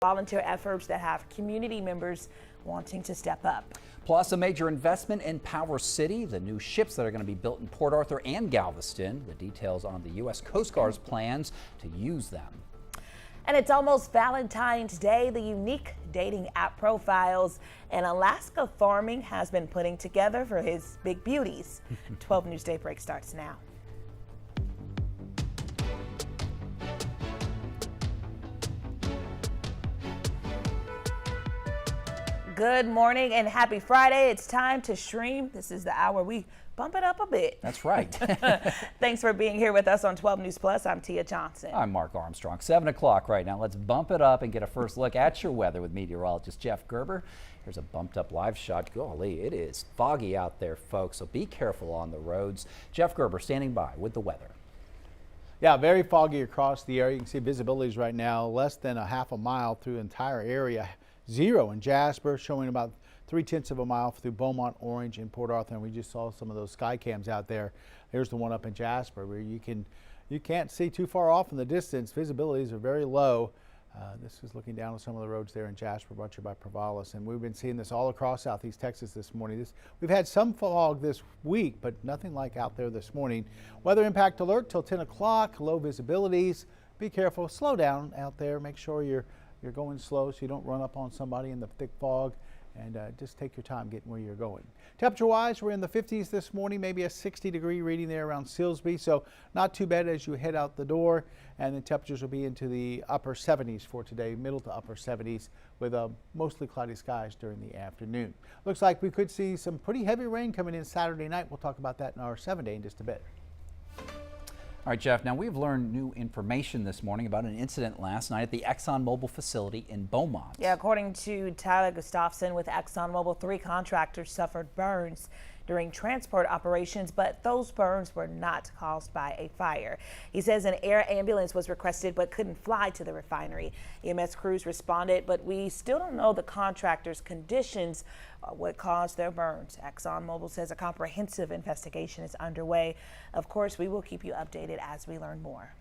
volunteer efforts that have community members wanting to step up. Plus, a major investment in Power City, the new ships that are going to be built in Port Arthur and Galveston, the details on the U.S. Coast Guard's plans to use them. And it's almost Valentine's Day. The unique dating app profiles and Alaska Farming has been putting together for his big beauties. 12 News Daybreak starts now. Good morning and happy Friday. It's time to stream. This is the hour we bump it up a bit. That's right. Thanks for being here with us on 12 News Plus. I'm Tia Johnson. I'm Mark Armstrong. 7 o'clock right now. Let's bump it up and get a first look at your weather with meteorologist Jeff Gerber. Here's a bumped up live shot. Golly, it is foggy out there, folks, so be careful on the roads. Jeff Gerber standing by with the weather. Yeah, very foggy across the area. You can see visibilities right now less than a half a mile through the entire area. 0 in Jasper, showing about 0.3 of a mile through Beaumont, Orange, and Port Arthur. And we just saw some of those sky cams out there. There's the one up in Jasper where you can't see too far off in the distance. Visibilities are very low. This is looking down on some of the roads there in Jasper, brought to you by Provalis. And we've been seeing this all across southeast Texas this morning. We've had some fog this week, but nothing like out there this morning. Weather impact alert till 10 o'clock, low visibilities. Be careful, slow down out there. Make sure you're going slow so you don't run up on somebody in the thick fog, and just take your time getting where you're going. Temperature-wise, we're in the 50s this morning, maybe a 60-degree reading there around Silsbee, so not too bad as you head out the door. And the temperatures will be into the upper 70s for today, middle to upper 70s, with mostly cloudy skies during the afternoon. Looks like we could see some pretty heavy rain coming in Saturday night. We'll talk about that in our 7-day in just a bit. All right, Jeff, now we've learned new information this morning about an incident last night at the ExxonMobil facility in Beaumont. Yeah, according to Tyler Gustafson with ExxonMobil, 3 contractors suffered burns during transport operations, but those burns were not caused by a fire. He says an air ambulance was requested but couldn't fly to the refinery. EMS crews responded, but we still don't know the contractors' conditions or what caused their burns. ExxonMobil says a comprehensive investigation is underway. Of course, we will keep you updated as we learn more.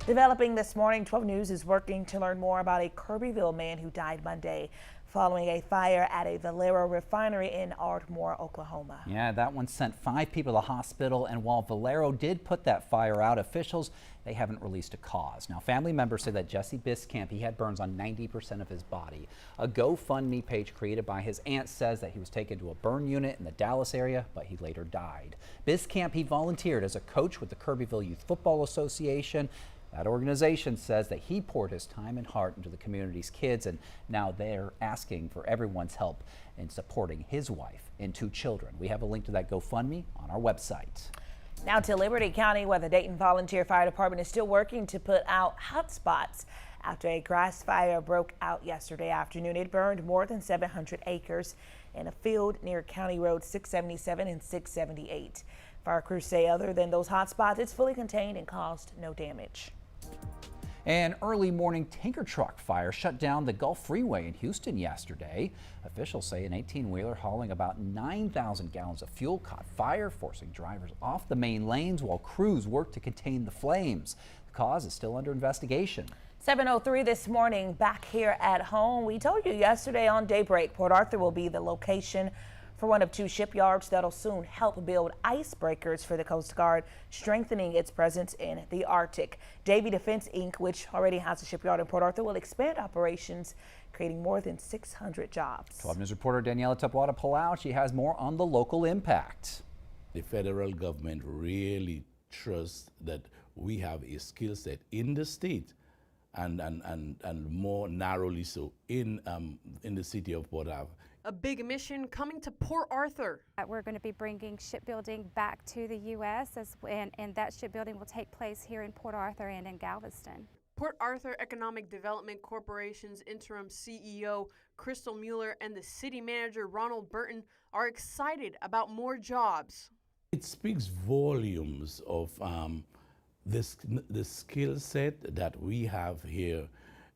Developing this morning, 12 News is working to learn more about a Kirbyville man who died Monday following a fire at a Valero refinery in Ardmore, Oklahoma. Yeah, that one sent 5 people to the hospital, and while Valero did put that fire out, officials, they haven't released a cause. Now, family members say that Jesse Biscamp, he had burns on 90% of his body. A GoFundMe page created by his aunt says that he was taken to a burn unit in the Dallas area, but he later died. Biscamp, he volunteered as a coach with the Kirbyville Youth Football Association. That organization says that he poured his time and heart into the community's kids, and now they're asking for everyone's help in supporting his wife and 2 children. We have a link to that GoFundMe on our website. Now to Liberty County, where the Dayton Volunteer Fire Department is still working to put out hot spots after a grass fire broke out yesterday afternoon. It burned more than 700 acres in a field near County Road 677 and 678. Fire crews say other than those hot spots, it's fully contained and caused no damage. An early morning tanker truck fire shut down the Gulf Freeway in Houston yesterday. Officials say an 18-wheeler hauling about 9,000 gallons of fuel caught fire, forcing drivers off the main lanes while crews worked to contain the flames. The cause is still under investigation. 7:03 this morning, back here at home. We told you yesterday on Daybreak, Port Arthur will be the location for one of 2 shipyards that'll soon help build icebreakers for the Coast Guard, strengthening its presence in the Arctic. Davie Defense Inc., which already has a shipyard in Port Arthur, will expand operations, creating more than 600 jobs. 12 News reporter Daniela Tapuada-Palau, she has more on the local impact. The federal government really trusts that we have a skill set in the state and more narrowly so in the city of Port Arthur. A big mission coming to Port Arthur. We're going to be bringing shipbuilding back to the U.S. and that shipbuilding will take place here in Port Arthur and in Galveston. Port Arthur Economic Development Corporation's interim CEO, Crystal Mueller, and the city manager, Ronald Burton, are excited about more jobs. It speaks volumes of the skill set that we have here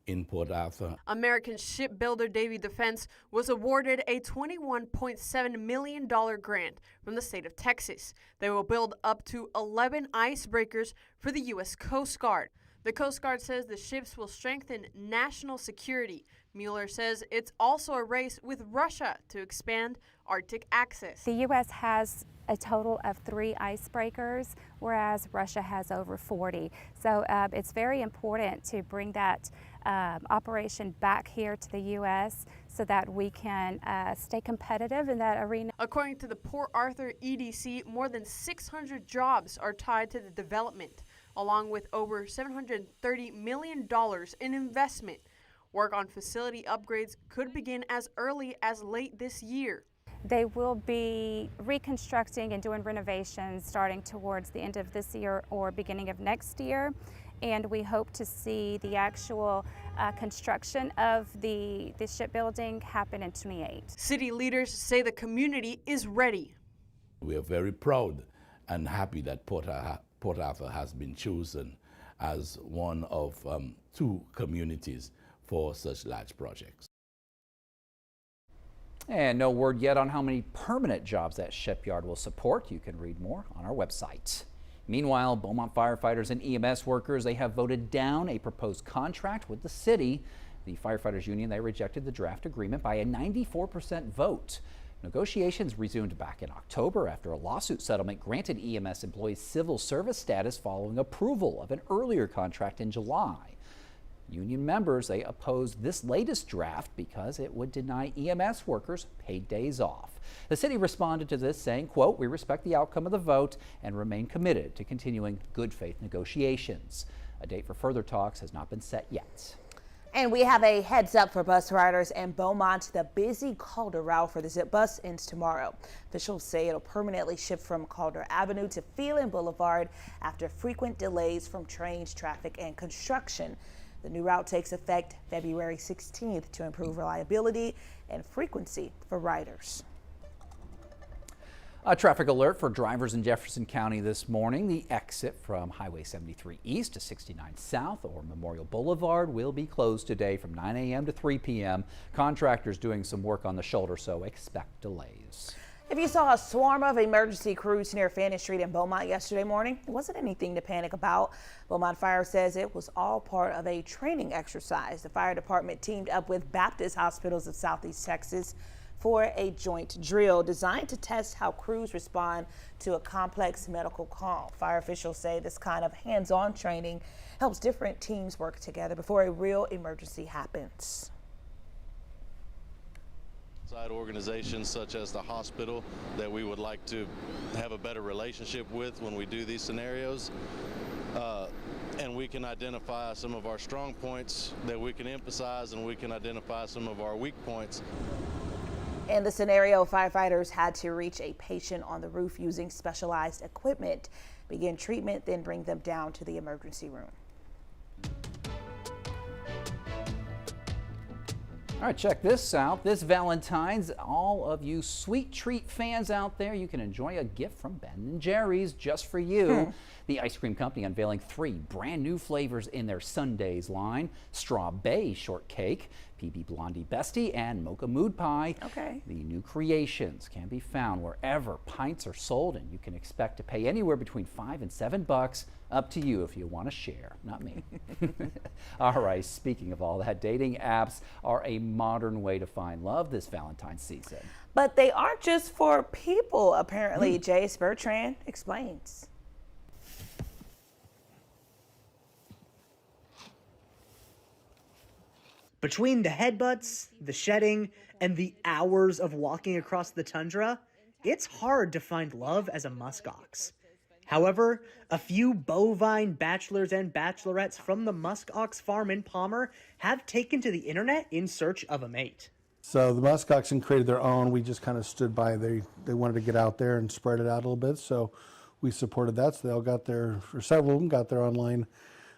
in Port Arthur. American shipbuilder Davie Defense was awarded a $21.7 million grant from the state of Texas. They will build up to 11 icebreakers for the U.S. Coast Guard. The Coast Guard says the ships will strengthen national security. Mueller says it's also a race with Russia to expand Arctic access. The U.S. has a total of 3 icebreakers, whereas Russia has over 40. So it's very important to bring that operation back here to the U.S. so that we can stay competitive in that arena. According to the Port Arthur EDC, more than 600 jobs are tied to the development, along with over $730 million in investment. Work on facility upgrades could begin as early as late this year. They will be reconstructing and doing renovations starting towards the end of this year or beginning of next year. And we hope to see the actual construction of the shipbuilding happen in 2028. City leaders say the community is ready. We are very proud and happy that Port Arthur has been chosen as one of 2 communities for such large projects. And no word yet on how many permanent jobs that shipyard will support. You can read more on our website. Meanwhile, Beaumont firefighters and EMS workers, they have voted down a proposed contract with the city. The firefighters union, they rejected the draft agreement by a 94% vote. Negotiations resumed back in October after a lawsuit settlement granted EMS employees civil service status following approval of an earlier contract in July. Union members, they opposed this latest draft because it would deny EMS workers paid days off. The city responded to this saying, quote, "We respect the outcome of the vote and remain committed to continuing good faith negotiations." A date for further talks has not been set yet. And we have a heads up for bus riders in Beaumont. The busy Calder route for the Zip bus ends tomorrow. Officials say it'll permanently shift from Calder Avenue to Phelan Boulevard after frequent delays from trains, traffic, and construction. The new route takes effect February 16th to improve reliability and frequency for riders. A traffic alert for drivers in Jefferson County this morning. The exit from Highway 73 East to 69 South or Memorial Boulevard will be closed today from 9 a.m. to 3 p.m. Contractors doing some work on the shoulder, so expect delays. If you saw a swarm of emergency crews near Fannin Street in Beaumont yesterday morning, it wasn't anything to panic about. Beaumont Fire says it was all part of a training exercise. The fire department teamed up with Baptist Hospitals of Southeast Texas for a joint drill designed to test how crews respond to a complex medical call. Fire officials say this kind of hands-on training helps different teams work together before a real emergency happens. Outside organizations such as the hospital that we would like to have a better relationship with when we do these scenarios, and we can identify some of our strong points that we can emphasize, and we can identify some of our weak points. In the scenario, firefighters had to reach a patient on the roof using specialized equipment, begin treatment, then bring them down to the emergency room. All right, check this out. This Valentine's, all of you sweet treat fans out there, you can enjoy a gift from Ben & Jerry's just for you. The ice cream company unveiling 3 brand new flavors in their Sundays line: Strawberry Shortcake, PB Blondie Bestie, and Mocha Mood Pie. Okay. The new creations can be found wherever pints are sold, and you can expect to pay anywhere between $5 and $7. Up to you if you want to share, not me. All right, speaking of all that, dating apps are a modern way to find love this Valentine's season. But they aren't just for people, apparently. Jace Bertrand explains. Between the headbutts, the shedding, and the hours of walking across the tundra, it's hard to find love as a muskox. However, a few bovine bachelors and bachelorettes from the muskox farm in Palmer have taken to the internet in search of a mate. So the muskoxen created their own. We just kind of stood by. They wanted to get out there and spread it out a little bit, so we supported that. So they all got their, or several of them got their online,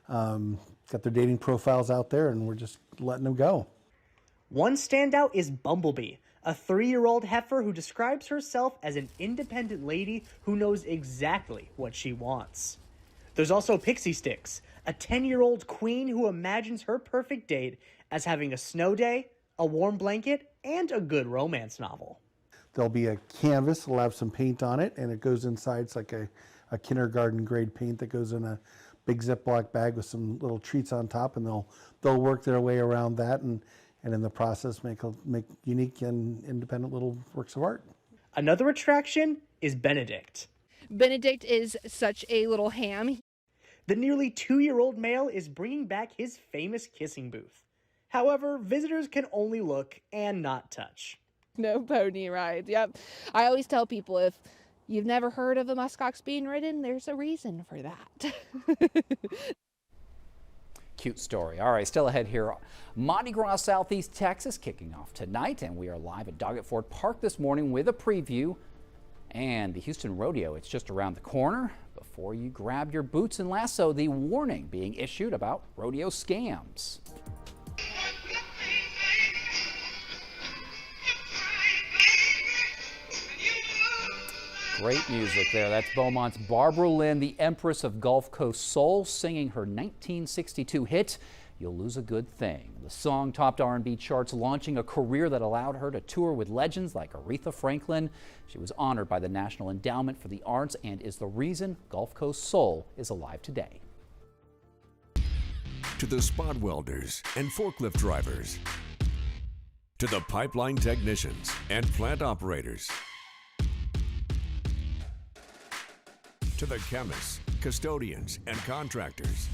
got their dating profiles out there, and we're just letting them go. One standout is Bumblebee, a 3-year-old heifer who describes herself as an independent lady who knows exactly what she wants. There's also Pixie Sticks, a 10-year-old queen who imagines her perfect date as having a snow day, a warm blanket, and a good romance novel. There'll be a canvas, it'll have some paint on it, and it goes inside. It's like a kindergarten grade paint that goes in a big Ziploc bag with some little treats on top, and they'll work their way around that and in the process make unique and independent little works of art. Another attraction is Benedict. Benedict is such a little ham. The nearly 2-year-old male is bringing back his famous kissing booth. However, visitors can only look and not touch. No pony rides. Yep. I always tell people if you've never heard of a muskox being ridden, there's a reason for that. Cute story. All right, still ahead here. Mardi Gras Southeast Texas kicking off tonight, and we are live at Doggett Ford Park this morning with a preview. And the Houston Rodeo, it's just around the corner. Before you grab your boots and lasso, the warning being issued about rodeo scams. Great music there. That's Beaumont's Barbara Lynn, the Empress of Gulf Coast Soul, singing her 1962 hit, You'll Lose a Good Thing. The song topped R&B charts, launching a career that allowed her to tour with legends like Aretha Franklin. She was honored by the National Endowment for the Arts and is the reason Gulf Coast Soul is alive today. To the spot welders and forklift drivers, to the pipeline technicians and plant operators, to the chemists, custodians, and contractors,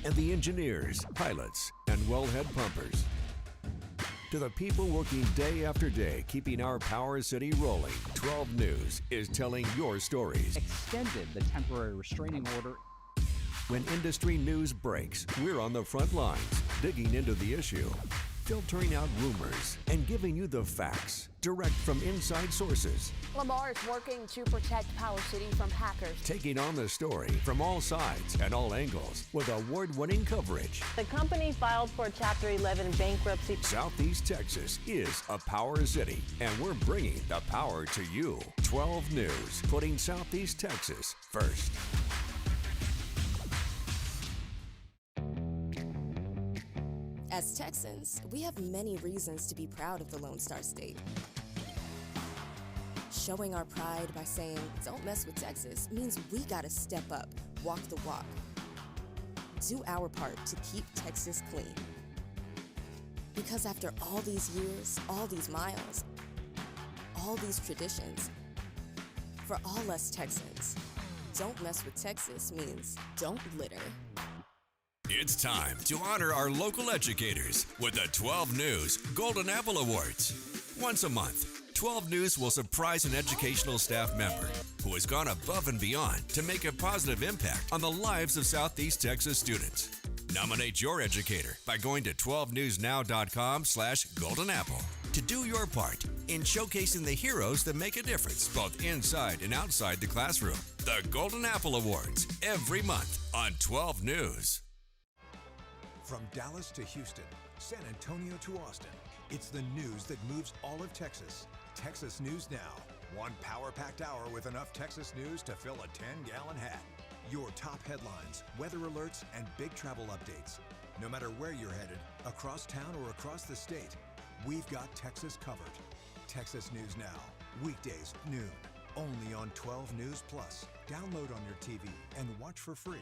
and the engineers, pilots, and wellhead pumpers. To the people working day after day, keeping our Power City rolling, 12 News is telling your stories. Extended the temporary restraining order. When industry news breaks, we're on the front lines, digging into the issue, filtering out rumors, and giving you the facts, direct from inside sources. Lamar is working to protect Power City from hackers. Taking on the story from all sides and all angles with award-winning coverage. The company filed for Chapter 11 bankruptcy. Southeast Texas is a power city, and we're bringing the power to you. 12 News, putting Southeast Texas first. As Texans, we have many reasons to be proud of the Lone Star State. Showing our pride by saying, don't mess with Texas, means we gotta step up, walk the walk. Do our part to keep Texas clean. Because after all these years, all these miles, all these traditions, for all us Texans, don't mess with Texas means don't litter. It's time to honor our local educators with the 12 News Golden Apple Awards. Once a month, 12 News will surprise an educational staff member who has gone above and beyond to make a positive impact on the lives of Southeast Texas students. Nominate your educator by going to 12newsnow.com/goldenapple to do your part in showcasing the heroes that make a difference both inside and outside the classroom. The Golden Apple Awards every month on 12 News. From Dallas to Houston, San Antonio to Austin, it's the news that moves all of Texas. Texas News Now. One power-packed hour with enough Texas news to fill a 10-gallon hat. Your top headlines, weather alerts, and big travel updates. No matter where you're headed, across town or across the state, we've got Texas covered. Texas News Now. Weekdays, noon. Only on 12 News Plus. Download on your TV and watch for free.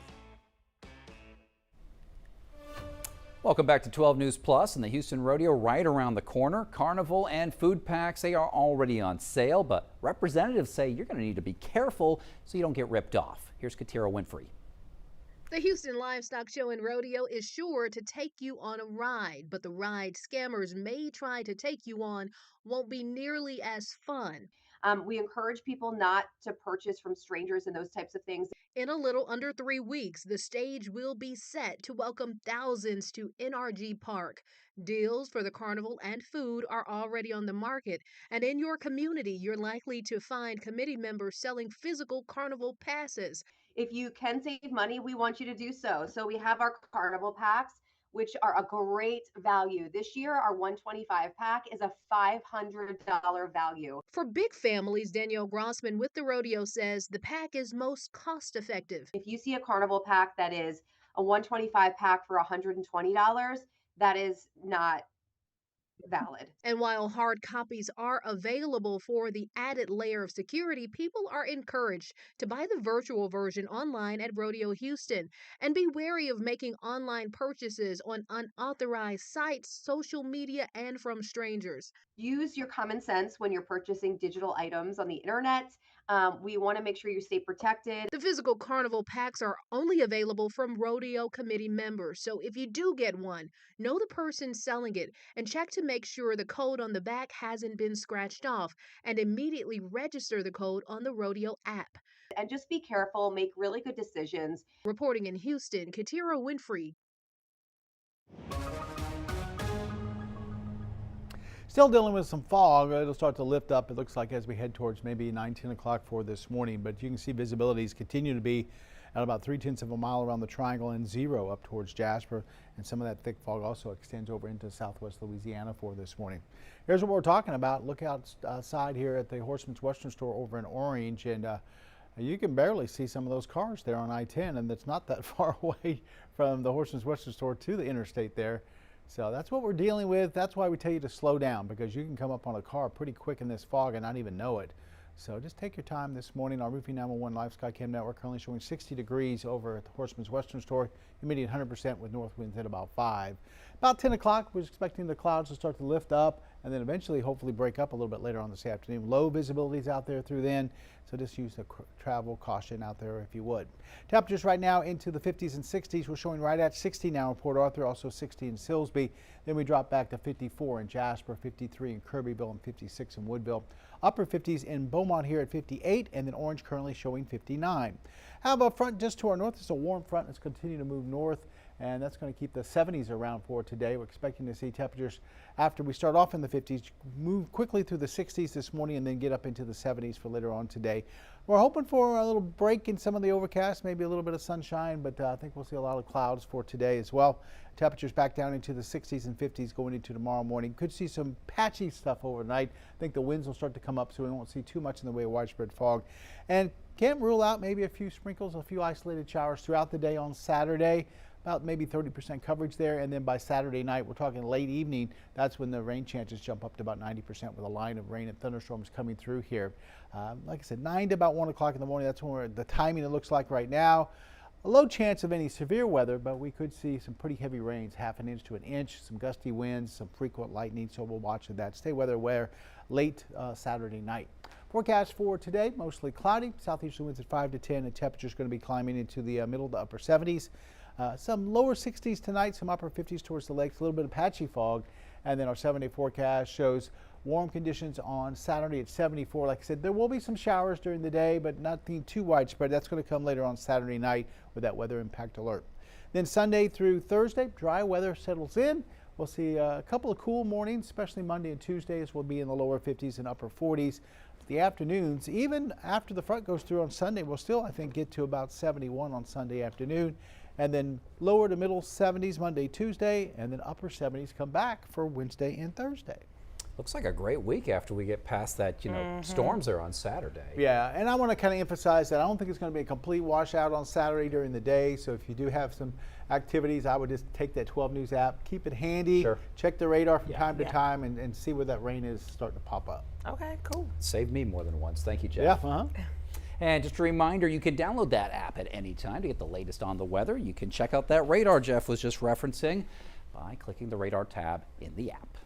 Welcome back to 12 News Plus and the Houston Rodeo right around the corner. Carnival and food packs, they are already on sale, but representatives say you're going to need to be careful so you don't get ripped off. Here's Katira Winfrey. The Houston Livestock Show and Rodeo is sure to take you on a ride, but the ride scammers may try to take you on won't be nearly as fun. We encourage people not to purchase from strangers and those types of things. In a little under 3 weeks, the stage will be set to welcome thousands to NRG Park. Deals for the carnival and food are already on the market, and in your community, you're likely to find committee members selling physical carnival passes. If you can save money, we want you to do so. So we have our carnival packs, which are a great value. This year, our 125 pack is a $500 value. For big families, Danielle Grossman with the Rodeo says the pack is most cost effective. If you see a carnival pack that is a 125 pack for $120, that is not valid. And while hard copies are available for the added layer of security, people are encouraged to buy the virtual version online at Rodeo Houston and be wary of making online purchases on unauthorized sites, social media, and from strangers. Use your common sense when you're purchasing digital items on the internet. We want to make sure you stay protected. The physical carnival packs are only available from Rodeo committee members, so if you do get one, know the person selling it and check to make sure the code on the back hasn't been scratched off, and immediately register the code on the Rodeo app. And just be careful, make really good decisions. Reporting in Houston, Katira Winfrey. Still dealing with some fog. It'll start to lift up, it looks like, as we head towards maybe 9-10 o'clock for this morning. But you can see visibilities continue to be at about 0.3 of a mile around the triangle and 0 up towards Jasper. And some of that thick fog also extends over into southwest Louisiana for this morning. Here's what we're talking about. Look outside here at the Horseman's Western Store over in Orange. And you can barely see some of those cars there on I-10. And it's not that far away from the Horseman's Western Store to the interstate there. So that's what we're dealing with. That's why we tell you to slow down, because you can come up on a car pretty quick in this fog and not even know it. So just take your time this morning. Our Roofing 911 Live Skycam network currently showing 60 degrees over at the Horseman's Western Store, humidity 100% with north winds at about 5. About 10 o'clock, we're expecting the clouds to start to lift up and then eventually hopefully break up a little bit later on this afternoon. Low visibilities out there through then, so just use the travel caution out there if you would. Temperatures right now into the 50s and 60s. We're showing right at 60 now in Port Arthur, also 60 in Silsbee. Then we drop back to 54 in Jasper, 53 in Kirbyville, and 56 in Woodville. Upper 50s in Beaumont here at 58, and then Orange currently showing 59. How about front just to our north? It's a warm front that's continuing to move north, and that's going to keep the 70s around for today. We're expecting to see temperatures after we start off in the 50s, move quickly through the 60s this morning, and then get up into the 70s for later on today. We're hoping for a little break in some of the overcast, maybe a little bit of sunshine, but I think we'll see a lot of clouds for today as well. Temperatures back down into the 60s and 50s going into tomorrow morning. Could see some patchy stuff overnight. I think the winds will start to come up, so we won't see too much in the way of widespread fog. And can't rule out maybe a few sprinkles, a few isolated showers throughout the day on Saturday. About maybe 30% coverage there, and then by Saturday night, we're talking late evening, that's when the rain chances jump up to about 90% with a line of rain and thunderstorms coming through here. Like I said, 9 to about 1 o'clock in the morning, that's when the timing it looks like right now. A low chance of any severe weather, but we could see some pretty heavy rains, 1/2 inch to 1 inch, some gusty winds, some frequent lightning, so we'll watch that. Stay weather aware late Saturday night. Forecast for today, mostly cloudy, southeasterly winds at 5 to 10, and temperatures going to be climbing into the middle to upper 70s. Some lower 60s tonight, some upper 50s towards the lakes, a little bit of patchy fog. And then our 7-day forecast shows warm conditions on Saturday at 74. Like I said, there will be some showers during the day, but nothing too widespread. That's going to come later on Saturday night with that weather impact alert. Then Sunday through Thursday, dry weather settles in. We'll see a couple of cool mornings, especially Monday and Tuesdays. We'll be in the lower 50s and upper 40s. The afternoons, even after the front goes through on Sunday, we'll still, I think, get to about 71 on Sunday afternoon. And then lower to middle 70s Monday, Tuesday, and then upper 70s come back for Wednesday and Thursday. Looks like a great week after we get past that, storms there on Saturday. Yeah, and I want to kind of emphasize that I don't think it's going to be a complete washout on Saturday during the day. So if you do have some activities, I would just take that 12 News app, keep it handy, check the radar from time to time, and see where that rain is starting to pop up. Okay, cool. Saved me more than once. Thank you, Jeff. Yeah, And just a reminder, you can download that app at any time to get the latest on the weather. You can check out that radar Jeff was just referencing by clicking the radar tab in the app.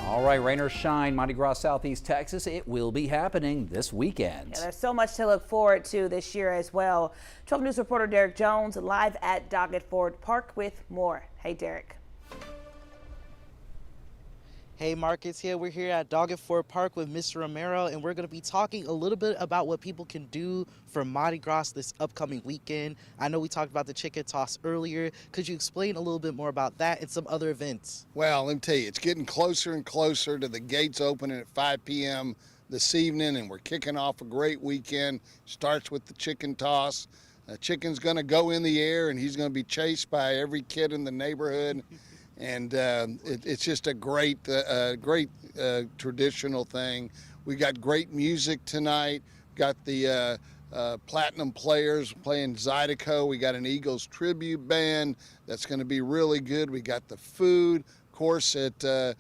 All right, rain or shine, Mardi Gras, Southeast Texas, it will be happening this weekend. Yeah, there's so much to look forward to this year as well. 12 News reporter Derek Jones live at Doggett Ford Park with more. Hey, Derek. Hey Marcus here. We're here at Doggett Ford Park with Mr. Romero, and we're going to be talking a little bit about what people can do for Mardi Gras this upcoming weekend. I know we talked about the chicken toss earlier. Could you explain a little bit more about that and some other events? Well, let me tell you, it's getting closer and closer to the gates opening at 5 p.m. this evening, and we're kicking off a great weekend. Starts with the chicken toss. The chicken's going to go in the air, and he's going to be chased by every kid in the neighborhood. And it's just a great traditional thing. We got great music tonight. Got the platinum players playing Zydeco. We got an Eagles tribute band that's going to be really good. We got the food, of course, at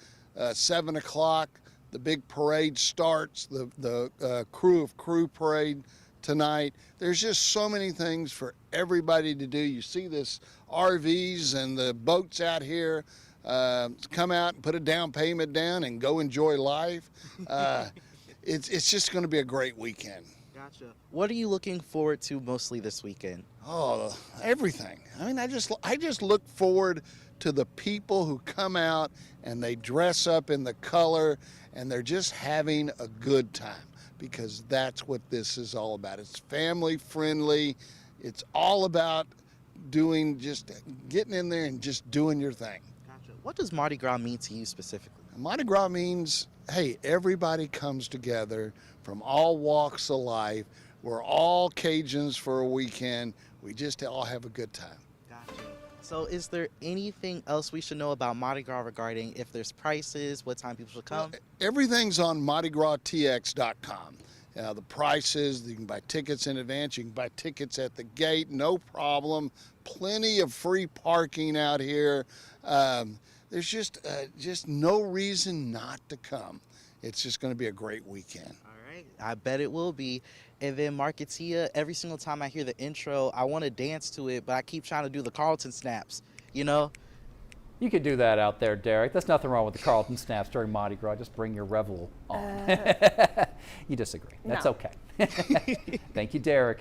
7 o'clock. The big parade starts, the Crew of Crew parade tonight. There's just so many things for everybody to do. You see this RVs and the boats out here. Come out and put a down payment down and go enjoy life. It's just going to be a great weekend. Gotcha. What are you looking forward to mostly this weekend? Oh, everything. I mean, I just look forward to the people who come out and they dress up in the color and they're just having a good time, because that's what this is all about. It's family friendly. It's all about getting in there and just doing your thing. Gotcha. What does Mardi Gras mean to you specifically? Mardi Gras means, hey, everybody comes together from all walks of life. We're all Cajuns for a weekend. We just all have a good time. Gotcha. So is there anything else we should know about Mardi Gras regarding if there's prices, what time people should come? Well, everything's on MardiGrasTX.com. The prices, you can buy tickets in advance, you can buy tickets at the gate, no problem. Plenty of free parking out here. There's just no reason not to come. It's just going to be a great weekend. All right, I bet it will be. And then Marketia, every single time I hear the intro, I want to dance to it, but I keep trying to do the Carlton snaps, you know? You could do that out there, Derek. There's nothing wrong with the Carlton snaps during Mardi Gras. Just bring your revel on. You disagree. That's okay. Thank you, Derek.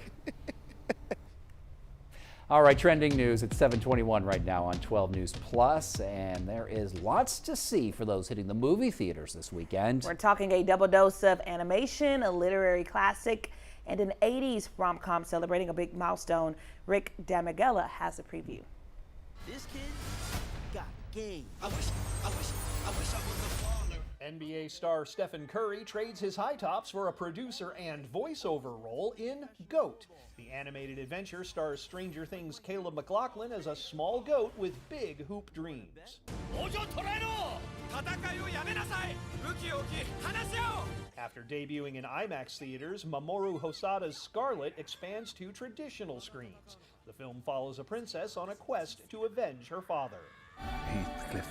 All right, trending news at 7:21 right now on 12 News Plus, and there is lots to see for those hitting the movie theaters this weekend. We're talking a double dose of animation, a literary classic, and an 80s rom-com celebrating a big milestone. Rick Damigella has a preview. This kid got game. I wish I was a baller. NBA star Stephen Curry trades his high tops for a producer and voiceover role in GOAT. The animated adventure stars Stranger Things' Caleb McLaughlin as a small goat with big hoop dreams. After debuting in IMAX theaters, Mamoru Hosada's Scarlet expands to traditional screens. The film follows a princess on a quest to avenge her father. Heathcliff,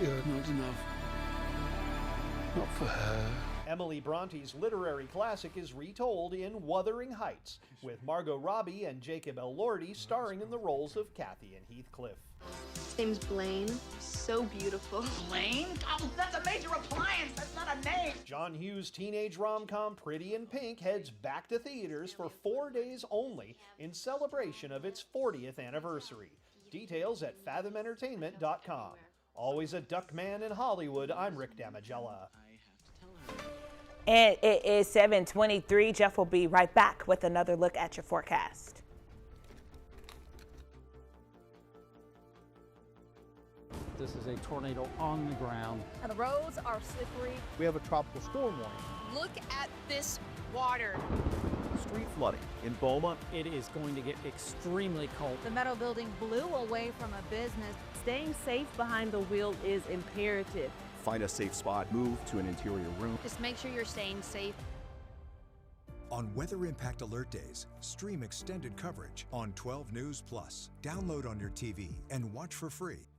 you're not enough. Not for her. Emily Bronte's literary classic is retold in Wuthering Heights, with Margot Robbie and Jacob Elordi starring in the roles of Kathy and Heathcliff. His name's Blaine. So beautiful. Blaine? Oh, that's a major appliance. That's not a name. John Hughes' teenage rom-com Pretty in Pink heads back to theaters for 4 days only in celebration of its 40th anniversary. Details at fathomentertainment.com. Always a duck man in Hollywood, I'm Rick Damigella. And it is 7:23. Jeff will be right back with another look at your forecast. This is a tornado on the ground. And the roads are slippery. We have a tropical storm warning. Look at this water. Street flooding in Beaumont. It is going to get extremely cold. The metal building blew away from a business. Staying safe behind the wheel is imperative. Find a safe spot, move to an interior room. Just make sure you're staying safe. On Weather Impact Alert Days, stream extended coverage on 12 News Plus. Download on your TV and watch for free.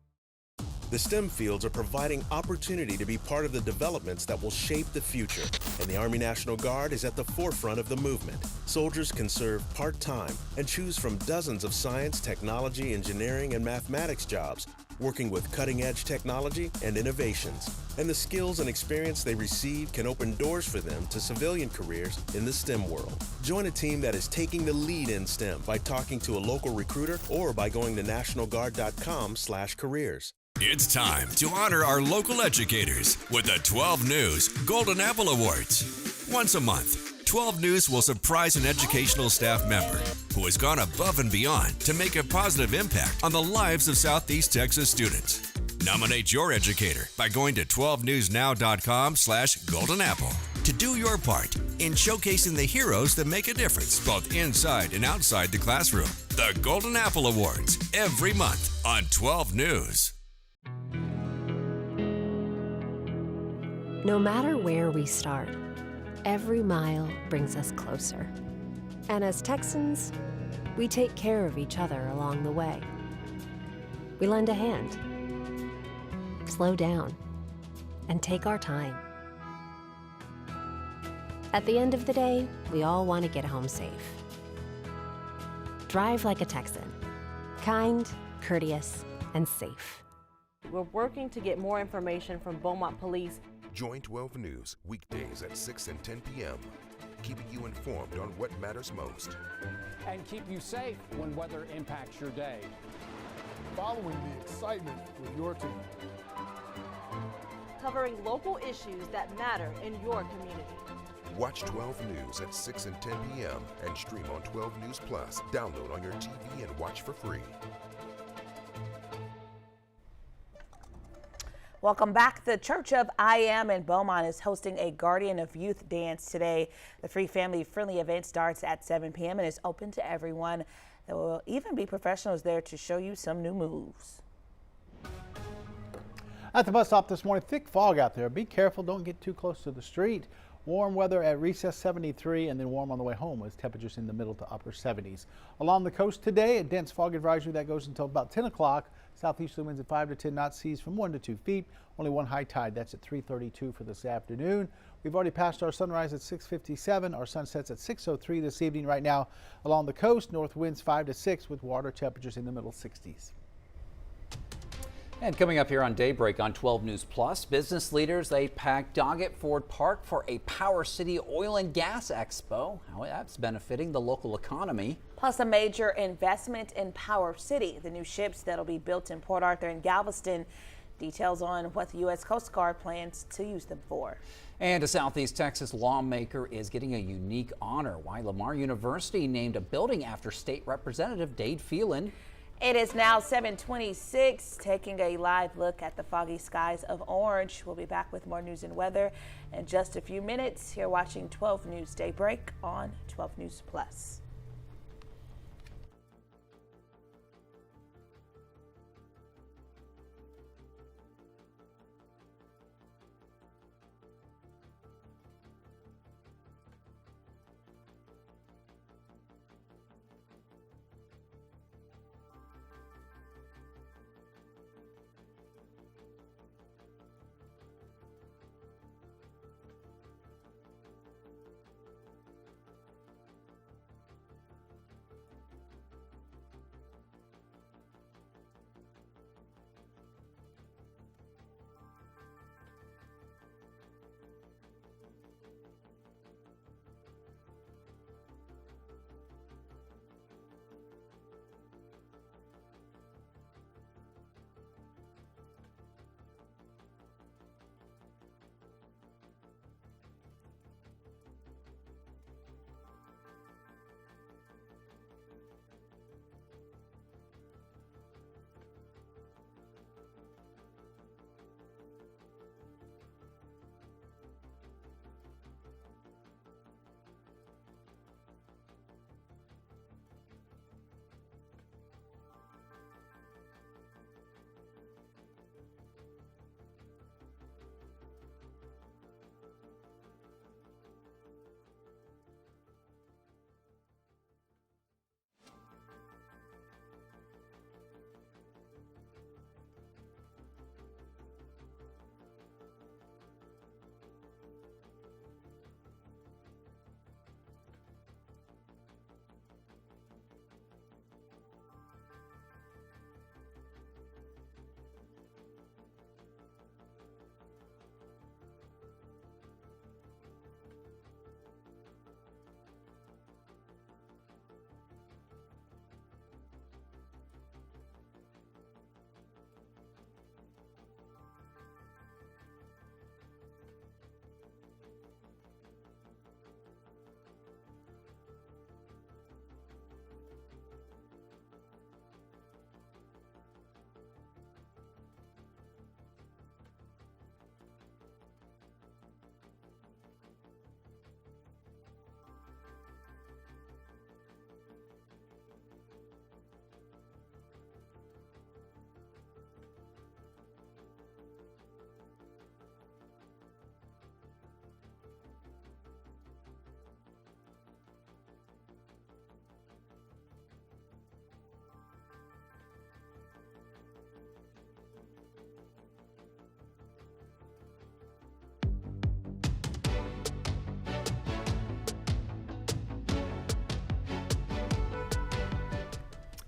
The STEM fields are providing opportunity to be part of the developments that will shape the future, and the Army National Guard is at the forefront of the movement. Soldiers can serve part-time and choose from dozens of science, technology, engineering, and mathematics jobs, working with cutting-edge technology and innovations. And the skills and experience they receive can open doors for them to civilian careers in the STEM world. Join a team that is taking the lead in STEM by talking to a local recruiter or by going to nationalguard.com/careers. It's time to honor our local educators with the 12 News Golden Apple Awards. Once a month, 12 News will surprise an educational staff member who has gone above and beyond to make a positive impact on the lives of Southeast Texas students. Nominate your educator by going to 12newsnow.com/Golden Apple to do your part in showcasing the heroes that make a difference both inside and outside the classroom. The Golden Apple Awards every month on 12 News. No matter where we start, every mile brings us closer. And as Texans, we take care of each other along the way. We lend a hand, slow down, and take our time. At the end of the day, we all want to get home safe. Drive like a Texan. Kind, courteous, and safe. We're working to get more information from Beaumont Police. Join 12 News weekdays at 6 and 10 p.m., keeping you informed on what matters most. And keep you safe when weather impacts your day. Following the excitement with your team. Covering local issues that matter in your community. Watch 12 News at 6 and 10 p.m. and stream on 12 News Plus. Download on your TV and watch for free. Welcome back. The Church of I Am in Beaumont is hosting a Guardian of Youth dance today. The free family-friendly event starts at 7 p.m. and is open to everyone. There will even be professionals there to show you some new moves. At the bus stop this morning, thick fog out there. Be careful, don't get too close to the street. Warm weather at recess 73 and then warm on the way home with temperatures in the middle to upper 70s. Along the coast today, a dense fog advisory that goes until about 10 o'clock. Southeasterly winds at 5 to 10 knots, seas from 1 to 2 feet. Only one high tide, that's at 3:32 for this afternoon. We've already passed our sunrise at 6:57. Our sunsets at 6:03 this evening. Right now along the coast, north winds 5 to 6 with water temperatures in the middle 60s. And coming up here on Daybreak on 12 News Plus, business leaders, they packed Doggett Ford Park for a Power City Oil and Gas Expo. How that's benefiting the local economy. Plus a major investment in Power City, the new ships that'll be built in Port Arthur and Galveston. Details on what the U.S. Coast Guard plans to use them for. And a Southeast Texas lawmaker is getting a unique honor. Why Lamar University named a building after State Representative Dade Phelan. It is now 7:26, taking a live look at the foggy skies of Orange. We'll be back with more news and weather in just a few minutes. You're watching 12 News Daybreak on 12 News Plus.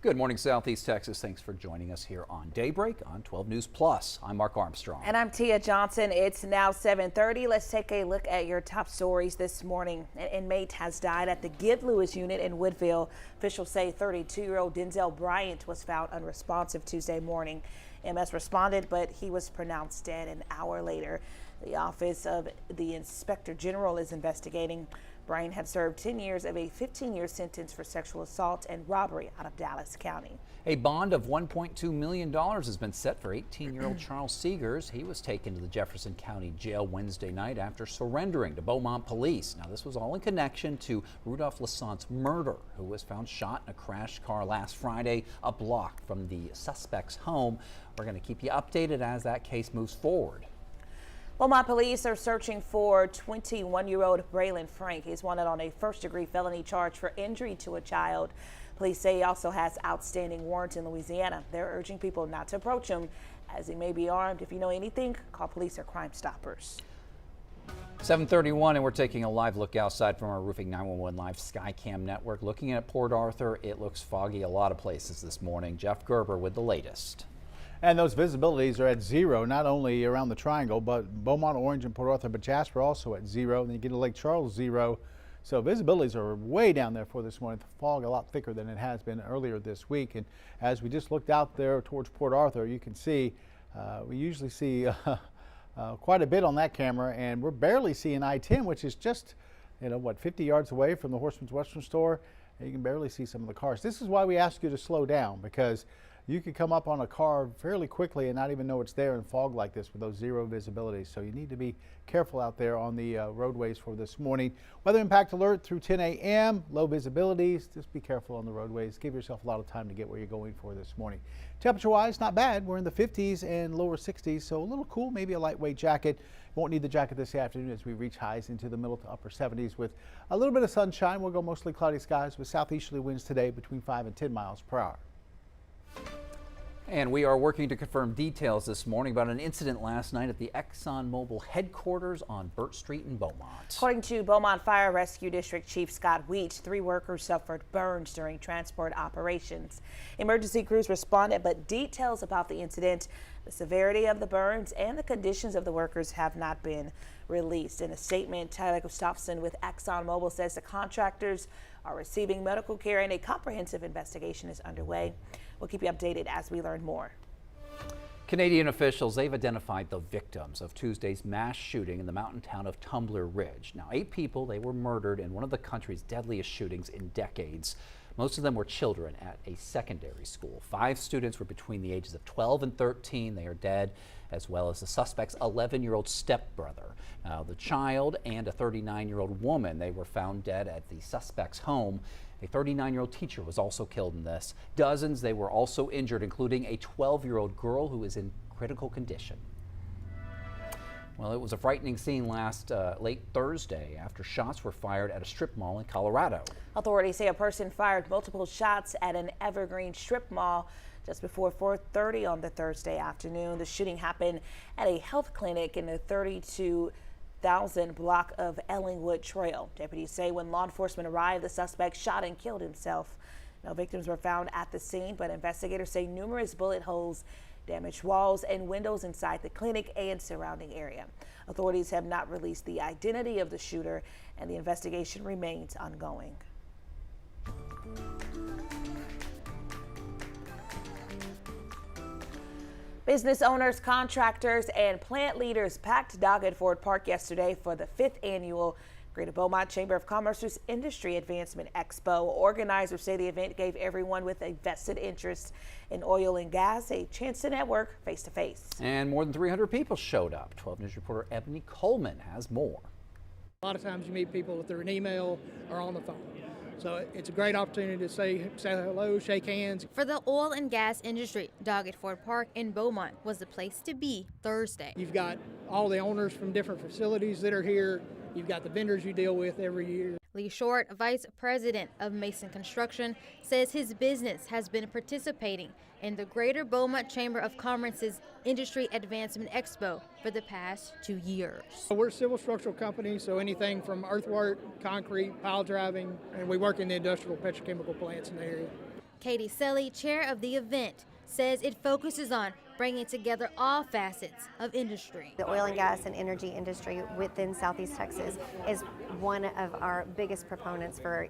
Good morning, Southeast Texas. Thanks for joining us here on Daybreak on 12 News Plus. I'm Mark Armstrong. And I'm Tia Johnson. It's now 7:30. Let's take a look at your top stories this morning. An inmate has died at the Give Lewis unit in Woodville. Officials say 32-year-old Denzel Bryant was found unresponsive Tuesday morning. MS responded, but he was pronounced dead an hour later. The Office of the Inspector General is investigating. Bryant had served 10 years of a 15-year sentence for sexual assault and robbery out of Dallas County. A bond of $1.2 million has been set for 18-year-old Charles Seegers. He was taken to the Jefferson County Jail Wednesday night after surrendering to Beaumont police. Now, this was all in connection to Rudolph Lassant's murder, who was found shot in a crashed car last Friday, a block from the suspect's home. We're going to keep you updated as that case moves forward. Beaumont police are searching for 21-year-old Braylon Frank. He's wanted on a first-degree felony charge for injury to a child. Police say he also has outstanding warrants in Louisiana. They're urging people not to approach him as he may be armed. If you know anything, call police or Crime Stoppers. 7:31, and we're taking a live look outside from our Roofing 911 Live Skycam network. Looking at Port Arthur, it looks foggy a lot of places this morning. Jeff Gerber with the latest. And those visibilities are at zero, not only around the triangle, but Beaumont, Orange, and Port Arthur, but Jasper also at zero. And then you get to Lake Charles, zero. So visibilities are way down there for this morning. The fog a lot thicker than it has been earlier this week. And as we just looked out there towards Port Arthur, you can see we usually see quite a bit on that camera, and we're barely seeing I-10, which is just, 50 yards away from the Horseman's Western Store. And you can barely see some of the cars. This is why we ask you to slow down, because you could come up on a car fairly quickly and not even know it's there in fog like this with those zero visibilities. So you need to be careful out there on the roadways for this morning. Weather impact alert through 10 a.m. Low visibilities. Just be careful on the roadways. Give yourself a lot of time to get where you're going for this morning. Temperature-wise, not bad. We're in the 50s and lower 60s, so a little cool. Maybe a lightweight jacket. Won't need the jacket this afternoon as we reach highs into the middle to upper 70s with a little bit of sunshine. We'll go mostly cloudy skies with southeasterly winds today between 5 and 10 miles per hour. And we are working to confirm details this morning about an incident last night at the ExxonMobil headquarters on Burt Street in Beaumont. According to Beaumont Fire Rescue District Chief Scott Wheat, 3 workers suffered burns during transport operations. Emergency crews responded, but details about the incident, the severity of the burns, and the conditions of the workers have not been released. In a statement, Tyler Gustafson with ExxonMobil says the contractors are receiving medical care and a comprehensive investigation is underway. We'll keep you updated as we learn more. Canadian officials, they've identified the victims of Tuesday's mass shooting in the mountain town of Tumbler Ridge. Now, 8 people, they were murdered in one of the country's deadliest shootings in decades. Most of them were children at a secondary school. 5 students were between the ages of 12 and 13. They are dead, as well as the suspect's 11-year-old stepbrother. Now, the child and a 39-year-old woman, they were found dead at the suspect's home. A 39-year-old teacher was also killed in this. Dozens, they were also injured, including a 12-year-old girl who is in critical condition. Well, it was a frightening scene late Thursday after shots were fired at a strip mall in Colorado. Authorities say a person fired multiple shots at an Evergreen strip mall just before 4:30 on the Thursday afternoon. The shooting happened at a health clinic in the 32,000 block of Ellingwood Trail. Deputies say when law enforcement arrived, the suspect shot and killed himself. No victims were found at the scene, but investigators say numerous bullet holes damaged walls and windows inside the clinic and surrounding area. Authorities have not released the identity of the shooter, and the investigation remains ongoing. Business owners, contractors, and plant leaders packed Doggett Ford Park yesterday for the 5th annual Greater Beaumont Chamber of Commerce's Industry Advancement Expo. Organizers say the event gave everyone with a vested interest in oil and gas a chance to network face-to-face. And more than 300 people showed up. 12 News reporter Ebony Coleman has more. A lot of times you meet people through an email or on the phone. So it's a great opportunity to say hello, shake hands. For the oil and gas industry, Doggett Ford Park in Beaumont was the place to be Thursday. You've got all the owners from different facilities that are here. You've got the vendors you deal with every year. Lee Short, Vice President of Mason Construction, says his business has been participating in the Greater Beaumont Chamber of Commerce's Industry Advancement Expo for the past 2 years. We're a civil structural company, so anything from earthwork, concrete, pile driving, and we work in the industrial petrochemical plants in the area. Katie Selly, chair of the event, says it focuses on bringing together all facets of industry. The oil and gas and energy industry within Southeast Texas is one of our biggest proponents for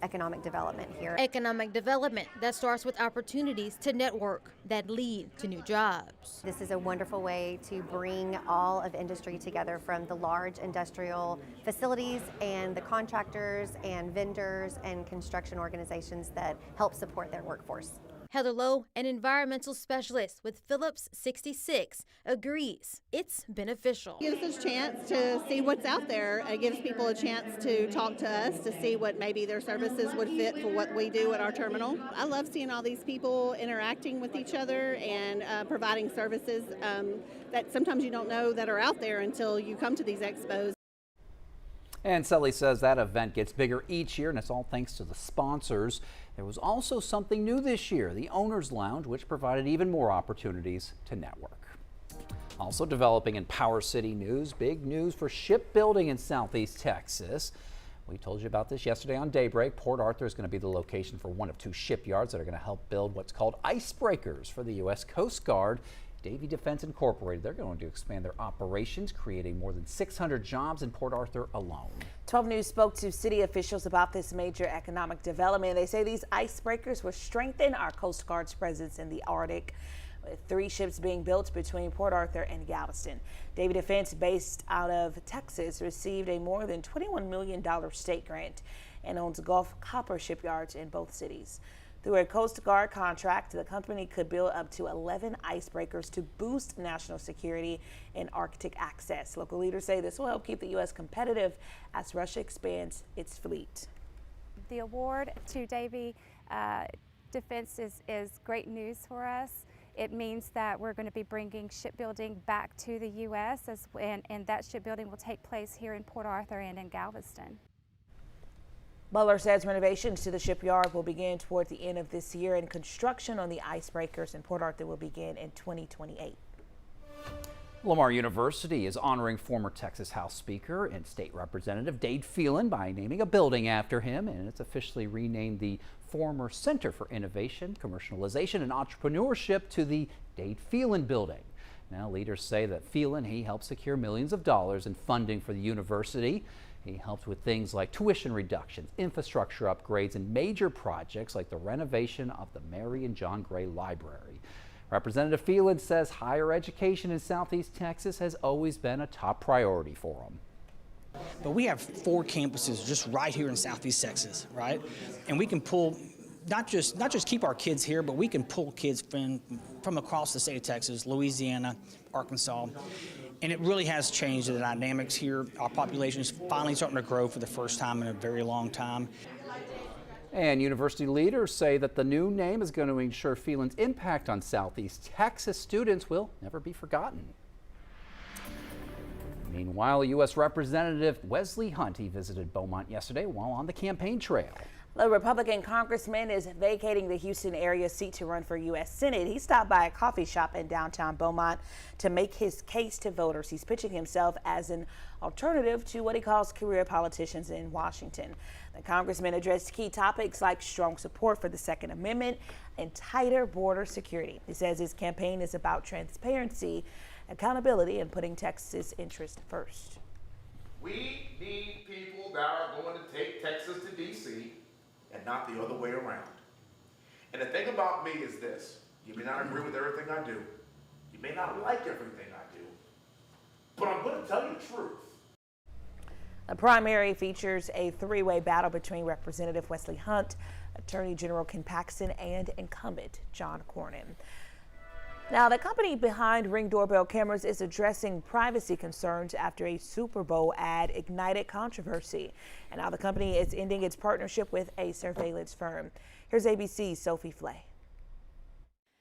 economic development here. Economic development that starts with opportunities to network that lead to new jobs. This is a wonderful way to bring all of industry together, from the large industrial facilities and the contractors and vendors and construction organizations that help support their workforce. Heather Lowe, an environmental specialist with Phillips 66, agrees it's beneficial. It gives us a chance to see what's out there. It gives people a chance to talk to us, to see what maybe their services would fit for what we do at our terminal. I love seeing all these people interacting with each other and providing services that sometimes you don't know that are out there until you come to these expos. And Sully says that event gets bigger each year, and it's all thanks to the sponsors. There was also something new this year, the Owners Lounge, which provided even more opportunities to network. Also developing in Power City news, big news for shipbuilding in Southeast Texas. We told you about this yesterday on Daybreak. Port Arthur is going to be the location for one of 2 shipyards that are going to help build what's called icebreakers for the U.S. Coast Guard. Davie Defense Incorporated, they're going to expand their operations, creating more than 600 jobs in Port Arthur alone. 12 News spoke to city officials about this major economic development. They say these icebreakers will strengthen our Coast Guard's presence in the Arctic, with 3 ships being built between Port Arthur and Galveston. Davie Defense, based out of Texas, received a more than $21 million state grant and owns Gulf Copper shipyards in both cities. Through a Coast Guard contract, the company could build up to 11 icebreakers to boost national security and Arctic access. Local leaders say this will help keep the U.S. competitive as Russia expands its fleet. The award to Davie Defense is great news for us. It means that we're going to be bringing shipbuilding back to the U.S. and that shipbuilding will take place here in Port Arthur and in Galveston. Butler says renovations to the shipyard will begin toward the end of this year, and construction on the icebreakers in Port Arthur will begin in 2028. Lamar University is honoring former Texas House Speaker and State Representative Dade Phelan by naming a building after him, and it's officially renamed the former Center for Innovation, Commercialization, and Entrepreneurship to the Dade Phelan Building. Now, leaders say that Phelan, he helped secure millions of dollars in funding for the university. He helped with things like tuition reductions, infrastructure upgrades, and major projects like the renovation of the Mary and John Gray Library. Representative Phelan says higher education in Southeast Texas has always been a top priority for him. But we have 4 campuses just right here in Southeast Texas, right? And we can pull, not just keep our kids here, but we can pull kids from across the state of Texas, Louisiana, Arkansas. And it really has changed the dynamics here. Our population is finally starting to grow for the first time in a very long time. And university leaders say that the new name is going to ensure Phelan's impact on Southeast Texas students will never be forgotten. Meanwhile, U.S. Representative Wesley Hunt, he visited Beaumont yesterday while on the campaign trail. The Republican congressman is vacating the Houston area seat to run for U.S. Senate. He stopped by a coffee shop in downtown Beaumont to make his case to voters. He's pitching himself as an alternative to what he calls career politicians in Washington. The congressman addressed key topics like strong support for the Second Amendment and tighter border security. He says his campaign is about transparency, accountability, and putting Texas' interest first. We need people that are going to take Texas to D.C. and not the other way around. And the thing about me is this: you may not agree with everything I do, you may not like everything I do, but I'm going to tell you the truth. The primary features a 3-way battle between Representative Wesley Hunt, Attorney General Ken Paxton, and incumbent John Cornyn. Now, the company behind Ring doorbell cameras is addressing privacy concerns after a Super Bowl ad ignited controversy. And now the company is ending its partnership with a surveillance firm. Here's ABC's Sophie Flay.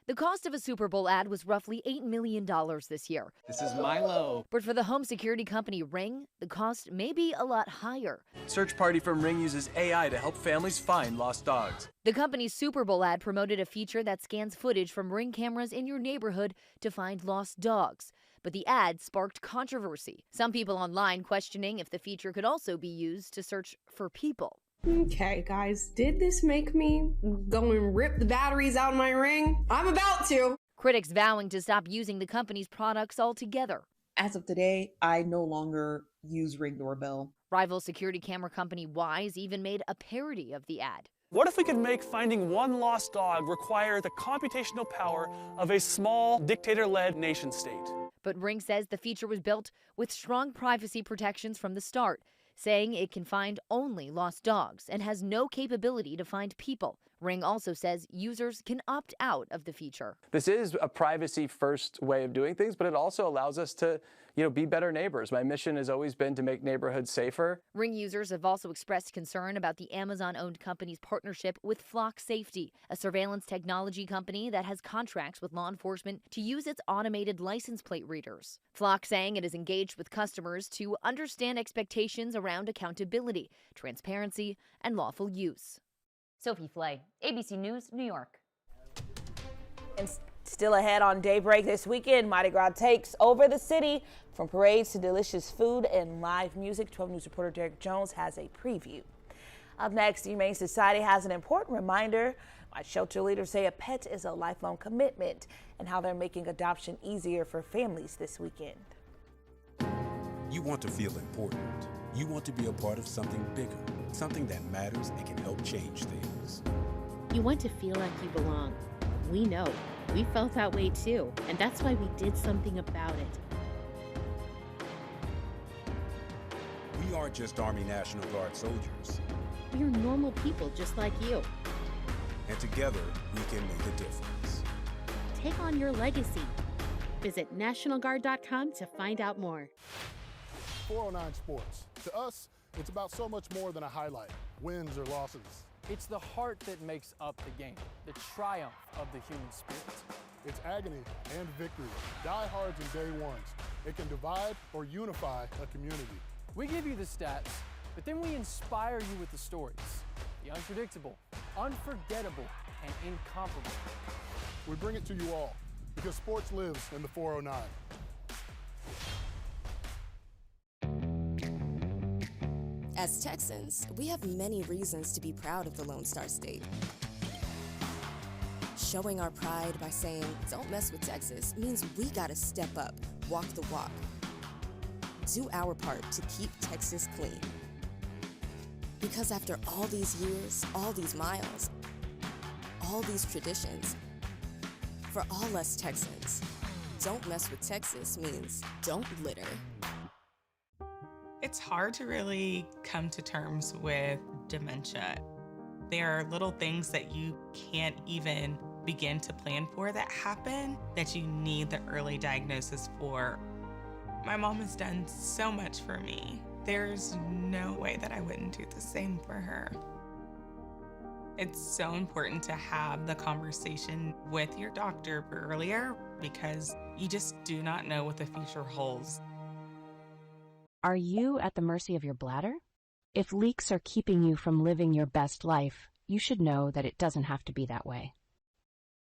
The cost of a Super Bowl ad was roughly $8 million this year. This is Milo. But for the home security company Ring, the cost may be a lot higher. Search party from Ring uses AI to help families find lost dogs. The company's Super Bowl ad promoted a feature that scans footage from Ring cameras in your neighborhood to find lost dogs. But the ad sparked controversy. Some people online questioning if the feature could also be used to search for people. Okay, guys, did this make me go and rip the batteries out of my ring? I'm about to. Critics vowing to stop using the company's products altogether. As of today, I no longer use Ring Doorbell. Rival security camera company Wise even made a parody of the ad. What if we could make finding one lost dog require the computational power of a small, dictator-led nation-state? But Ring says the feature was built with strong privacy protections from the start, saying it can find only lost dogs and has no capability to find people. Ring also says users can opt out of the feature. This is a privacy-first way of doing things, but it also allows us to, be better neighbors. My mission has always been to make neighborhoods safer. Ring users have also expressed concern about the Amazon-owned company's partnership with Flock Safety, a surveillance technology company that has contracts with law enforcement to use its automated license plate readers. Flock saying it is engaged with customers to understand expectations around accountability, transparency, and lawful use. Sophie Flay, ABC News, New York. And still ahead on Daybreak this weekend, Mardi Gras takes over the city. From parades to delicious food and live music, 12 News reporter Derek Jones has a preview. Up next, the Humane Society has an important reminder why shelter leaders say a pet is a lifelong commitment and how they're making adoption easier for families this weekend. You want to feel important. You want to be a part of something bigger, something that matters and can help change things. You want to feel like you belong. We know. We felt that way too, and that's why we did something about it. We aren't just Army National Guard soldiers. We are normal people just like you. And together, we can make a difference. Take on your legacy. Visit NationalGuard.com to find out more. 409 Sports. To us, it's about so much more than a highlight, wins or losses. It's the heart that makes up the game, the triumph of the human spirit. It's agony and victory, diehards and day ones. It can divide or unify a community. We give you the stats, but then we inspire you with the stories. The unpredictable, unforgettable, and incomparable. We bring it to you all because sports lives in the 409. As Texans, we have many reasons to be proud of the Lone Star State. Showing our pride by saying, "Don't mess with Texas," means we gotta step up, walk the walk. Do our part to keep Texas clean. Because after all these years, all these miles, all these traditions, for all us Texans, "Don't mess with Texas" means don't litter. It's hard to really come to terms with dementia. There are little things that you can't even begin to plan for that happen that you need the early diagnosis for. My mom has done so much for me. There's no way that I wouldn't do the same for her. It's so important to have the conversation with your doctor earlier because you just do not know what the future holds. Are you at the mercy of your bladder? If leaks are keeping you from living your best life, you should know that it doesn't have to be that way.